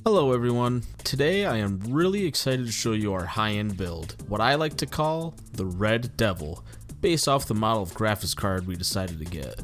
Hello everyone, today I am really excited to show you our high-end build, what I like to call the Red Devil, based off the model of graphics card we decided to get.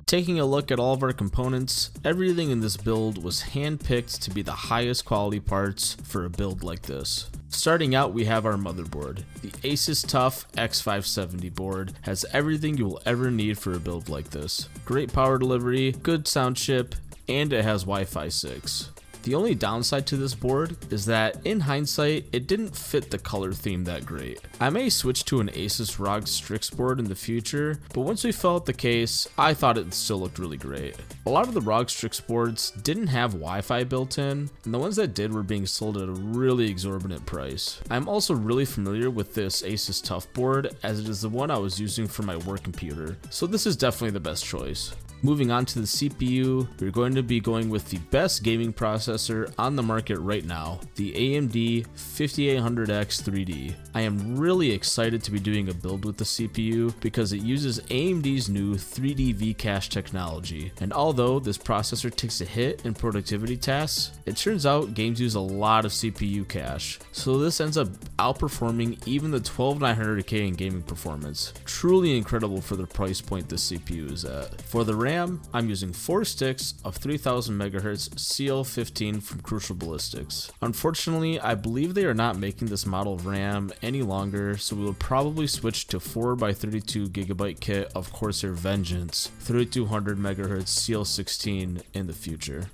Taking a look at all of our components, everything in this build was hand-picked to be the highest quality parts for a build like this. Starting out, we have our motherboard. The ASUS TUF X570 board has everything you will ever need for a build like this. Great power delivery, good sound chip, and it has Wi-Fi 6. The only downside to this board is that, in hindsight, it didn't fit the color theme that great. I may switch to an ASUS ROG Strix board in the future, but once we felt the case, I thought it still looked really great. A lot of the ROG Strix boards didn't have Wi-Fi built in, and the ones that did were being sold at a really exorbitant price. I'm also really familiar with this ASUS TUF board, as it is the one I was using for my work computer, so this is definitely the best choice. Moving on to the CPU, we're going to be going with the best gaming processor on the market right now, the AMD 5800X 3D. I am really excited to be doing a build with the CPU because it uses AMD's new 3D V-Cache technology, and although this processor takes a hit in productivity tasks, it turns out games use a lot of CPU cache, so this ends up outperforming even the 12900K in gaming performance. Truly incredible for the price point this CPU is at. For the RAM, I'm using 4 sticks of 3000 Mhz CL15 from Crucial Ballistics. Unfortunately, I believe they are not making this model of RAM any longer, so we will probably switch to 4x32GB kit of Corsair Vengeance 3200 Mhz CL16 in the future.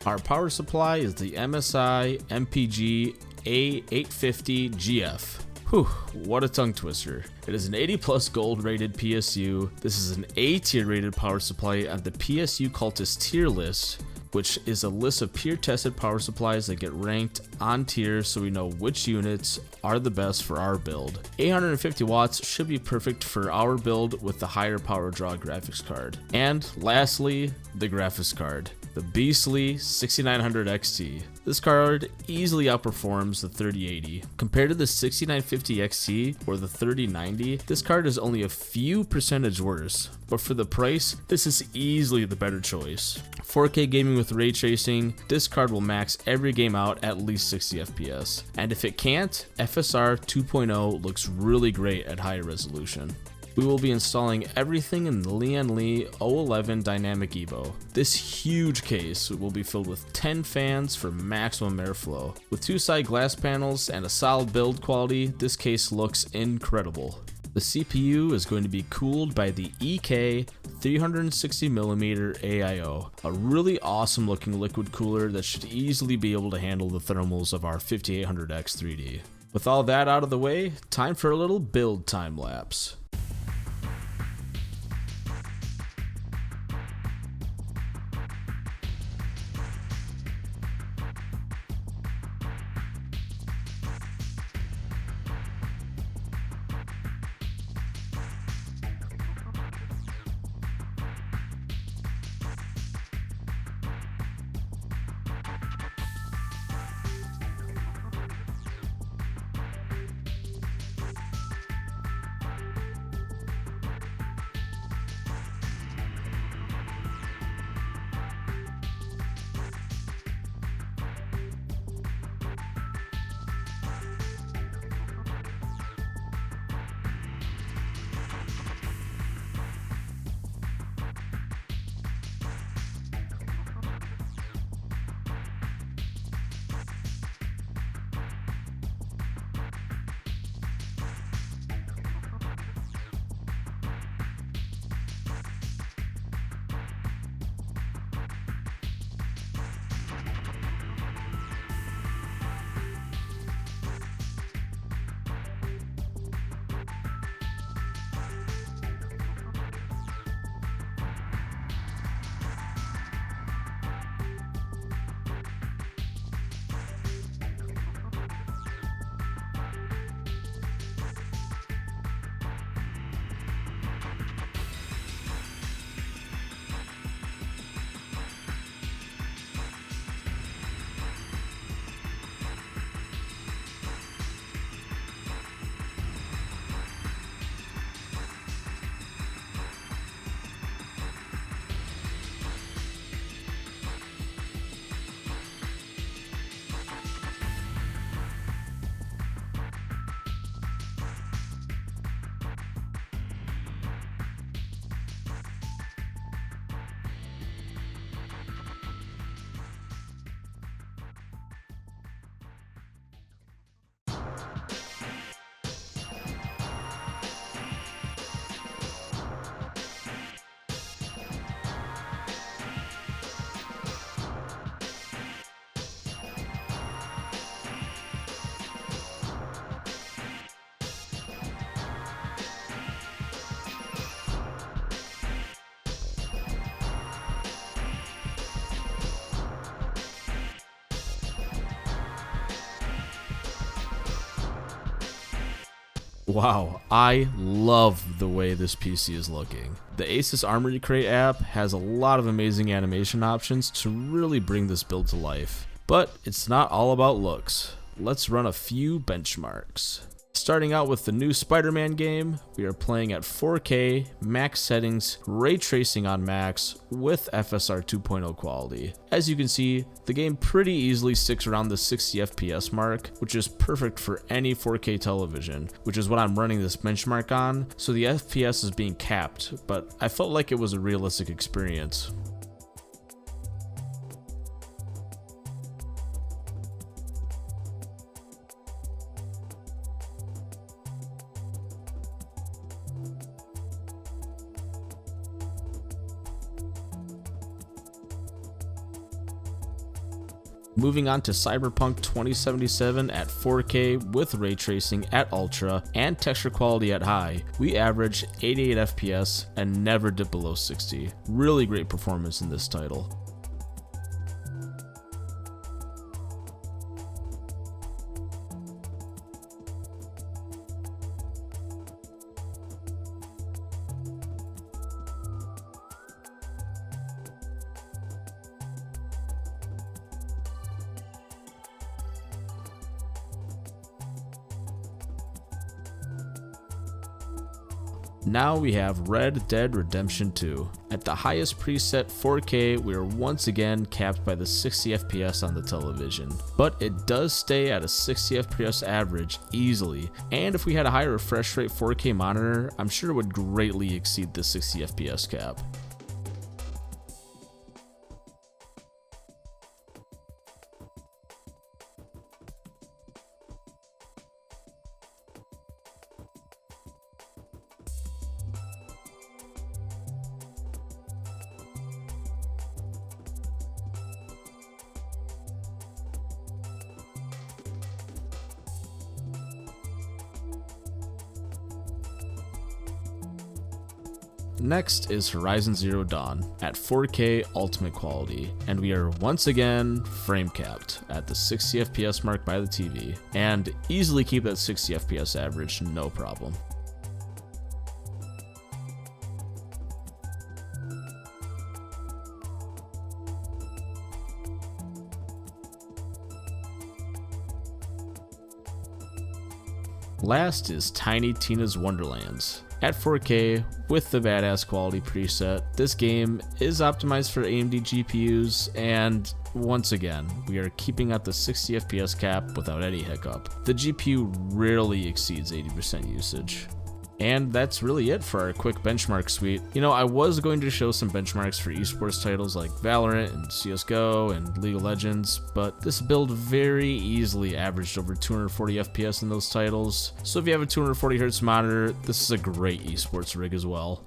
Our power supply is the MSI MPG A850GF. Whew, what a tongue twister. It is an 80 plus gold rated PSU. This is an A tier rated power supply on the PSU Cultist tier list, which is a list of peer tested power supplies that get ranked on tier so we know which units are the best for our build. 850 watts should be perfect for our build with the higher power draw graphics card. And lastly, the graphics card. The beastly 6900 XT. This card easily outperforms the 3080. Compared to the 6950 XT or the 3090, this card is only a few percentage worse, but for the price, this is easily the better choice. 4K gaming with ray tracing, this card will max every game out at least 60 FPS. And if it can't, FSR 2.0 looks really great at higher resolution. We will be installing everything in the LIAN 011 Dynamic Evo. This huge case will be filled with 10 fans for maximum airflow. With 2 side glass panels and a solid build quality, this case looks incredible. The CPU is going to be cooled by the EK 360mm AIO, a really awesome looking liquid cooler that should easily be able to handle the thermals of our 5800X 3D. With all that out of the way, time for a little build time lapse. Wow, I love the way this PC is looking. The ASUS Armory Crate app has a lot of amazing animation options to really bring this build to life. But it's not all about looks. Let's run a few benchmarks. Starting out with the new SpiderMan game, we are playing at 4K, max settings, ray tracing on max, with FSR 2.0 quality. As you can see, the game pretty easily sticks around the 60 FPS mark, which is perfect for any 4K television, which is what I'm running this benchmark on, so the FPS is being capped, but I felt like it was a realistic experience. Moving on to Cyberpunk 2077 at 4K with ray tracing at ultra and texture quality at high, we average 88 FPS and never dip below 60. Really great performance in this title. Now we have Red Dead Redemption 2. At the highest preset 4K, we are once again capped by the 60 FPS on the television, but it does stay at a 60 FPS average easily, and if we had a higher refresh rate 4K monitor, I'm sure it would greatly exceed the 60 FPS cap. Next is Horizon Zero Dawn at 4K ultimate quality, and we are once again frame capped at the 60 FPS mark by the TV, and easily keep that 60 FPS average no problem. Last is Tiny Tina's Wonderlands. At 4K, with the badass quality preset, this game is optimized for AMD GPUs, and once again, we are keeping at the 60 FPS cap without any hiccup. The GPU rarely exceeds 80% usage. And that's really it for our quick benchmark suite. You know, I was going to show some benchmarks for esports titles like Valorant and CSGO and League of Legends, but this build very easily averaged over 240 FPS in those titles. So if you have a 240Hz monitor, this is a great esports rig as well.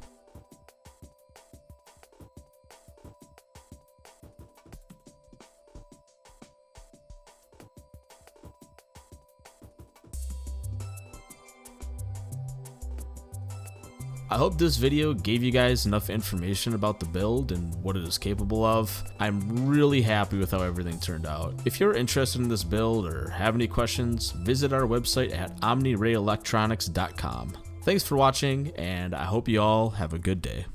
I hope this video gave you guys enough information about the build and what it is capable of. I'm really happy with how everything turned out. If you're interested in this build or have any questions, visit our website at omnirayelectronics.com. Thanks for watching, and I hope you all have a good day.